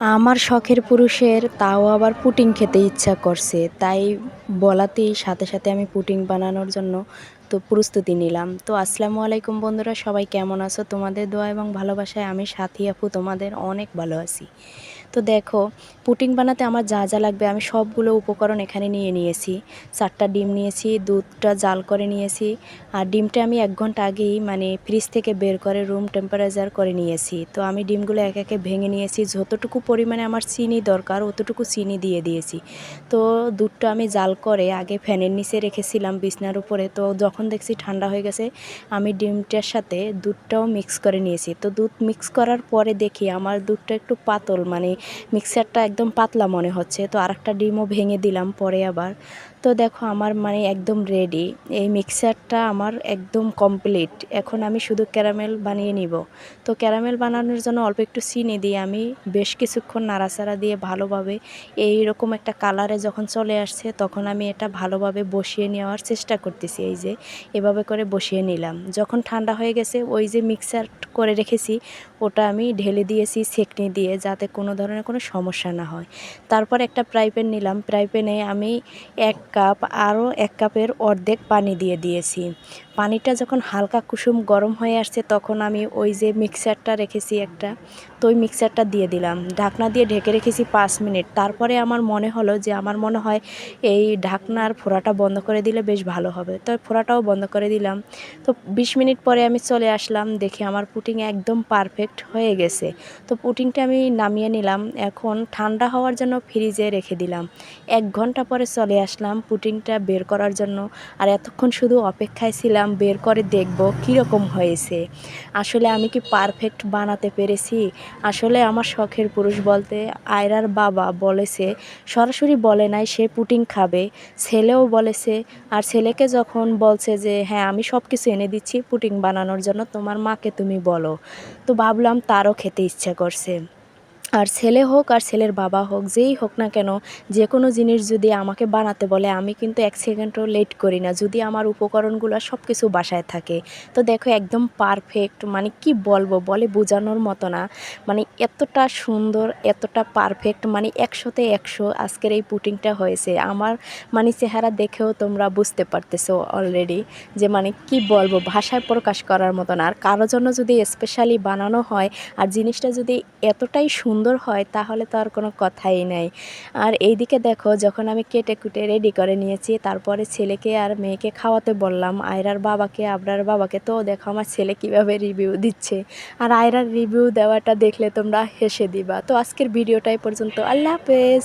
আমার শখের পুরুষের তাও আবার পুডিং খেতে ইচ্ছা করছে, তাই বলাতেই সাথে সাথে আমি পুডিং বানানোর জন্য প্রস্তুতি নিলাম। তো আসসালামু আলাইকুম বন্ধুরা, সবাই কেমন আছো? তোমাদের দোয়া এবং ভালোবাসায় আমি সাথী আপু তোমাদের অনেক ভালো আছি। তো দেখো, পুডিং বানাতে আমার যা যা লাগবে আমি সবগুলো উপকরণ এখানে নিয়ে নিয়েছি। 4টা ডিম নিয়েছি, দুধটা জাল করে নিয়েছি, আর ডিমটা আমি 1 ঘন্টা আগেই ফ্রিজ থেকে বের করে রুম টেম্পারেচার করে নিয়েছি। তো আমি ডিমগুলো এক একে ভেঙে নিয়েছি, যতটুকু পরিমাণে আমার চিনি দরকার অতটুকু চিনি দিয়ে দিয়েছি। তো দুধটা আমি জাল করে আগে ফ্যানের নিচে রেখেছিলাম বিছনার উপরে। তো যখন দেখছি ঠান্ডা হয়ে গেছে, আমি ডিমটার সাথে দুধটাও মিক্স করে নিয়েছি। তো দুধ মিক্স করার পরে দেখি আমার দুধটা একটু পাতল, মিক্সারটা একদম পাতলা মনে হচ্ছে। তো আরেকটা ডিমও ভেঙে দিলাম পরে আবার। তো দেখো আমার একদম রেডি, এই মিক্সারটা আমার একদম কমপ্লিট। এখন আমি শুধু ক্যারামেল বানিয়ে নিব। তো ক্যারামেল বানানোর জন্য অল্প একটু চিনি দিয়ে আমি বেশ কিছুক্ষণ নাড়াচাড়া দিয়ে ভালোভাবে এই রকম একটা কালারে যখন চলে আসছে, তখন আমি এটা ভালোভাবে বসিয়ে নেওয়ার চেষ্টা করতেছি। এই যে এভাবে করে বসিয়ে নিলাম। যখন ঠান্ডা হয়ে গেছে, ওই যে মিক্সার করে রেখেছি ওটা আমি ঢেলে দিয়েছি ছেঁকনি দিয়ে, যাতে কোনো ধরনের কোনো সমস্যা না হয়। তারপর একটা ফ্রাই প্যান নিলাম, ফ্রাই প্যানে আমি 1 কাপ আরও 1 কাপের অর্ধেক পানি দিয়ে দিয়েছি। পানিটা যখন হালকা কুসুম গরম হয়ে আসছে, তখন আমি ওই যে মিক্সারটা রেখেছি একটা, তো ওই মিক্সারটা দিয়ে দিলাম। ঢাকনা দিয়ে ঢেকে রেখেছি 5 মিনিট। তারপরে আমার মনে হলো যে আমার মনে হয় এই ঢাকনার ফোড়াটা বন্ধ করে দিলে বেশ ভালো হবে। তো ফোড়াটাও বন্ধ করে দিলাম। তো 20 মিনিট পরে আমি চলে আসলাম, দেখি আমার পুডিং একদম পারফেক্ট হয়ে গেছে। তো পুডিংটা আমি নামিয়ে নিলাম, এখন ঠান্ডা হওয়ার জন্য ফ্রিজে রেখে দিলাম। 1 ঘন্টা পরে চলে আসলাম পুডিংটা বের করার জন্য। আর এতক্ষণ শুধু অপেক্ষায় ছিলাম বের করে দেখব কীরকম হয়েছে। আসলে আমি কি পারফেক্ট বানাতে পেরেছি? আসলে আমার শখের পুরুষ বলতে আয়রার বাবা বলেছে, সরাসরি বলে নাই সে পুডিং খাবে, ছেলেও বলেছে। আর ছেলেকে যখন বলছে যে হ্যাঁ আমি সব কিছু এনে দিচ্ছি পুডিং বানানোর জন্য, তোমার মাকে তুমি বলো, তো ভাবলাম তারও খেতে ইচ্ছা করছে। আর ছেলে হোক আর ছেলের বাবা হোক, যেই হোক না কেন, যে কোনো জিনিস যদি আমাকে বানাতে বলে আমি কিন্তু 1 সেকেন্ডও লেট করি না, যদি আমার উপকরণগুলো সব কিছু বাসায় থাকে। তো দেখো একদম পারফেক্ট, কি বলবো, বলে বোঝানোর মতো না। এতটা সুন্দর, এতটা পারফেক্ট, 100তে 100 আজকের এই পুডিংটা হয়েছে। আমার চেহারা দেখেও তোমরা বুঝতে পারতেছো অলরেডি যে কি বলবো, ভাষায় প্রকাশ করার মতো না। আর কারোর জন্য যদি স্পেশালি বানানো হয় আর জিনিসটা যদি এতটাই সুন্দর হয়, তাহলে তো আর কোনো কথাই নাই। আর এইদিকে দেখো, যখন আমি কেটে কুটে রেডি করে নিয়েছি, তারপরে ছেলেকে আর মেয়েকে খাওয়াতে বললাম, আয়রার বাবাকে, আবরার বাবাকে। তো দেখো আমার ছেলে কিভাবে রিভিউ দিচ্ছে। আর আয়রার রিভিউ দেওয়াটা দেখলে তোমরা হেসে দিবা। তো আজকের ভিডিওটাই পর্যন্ত, আল্লাহ হাফেজ।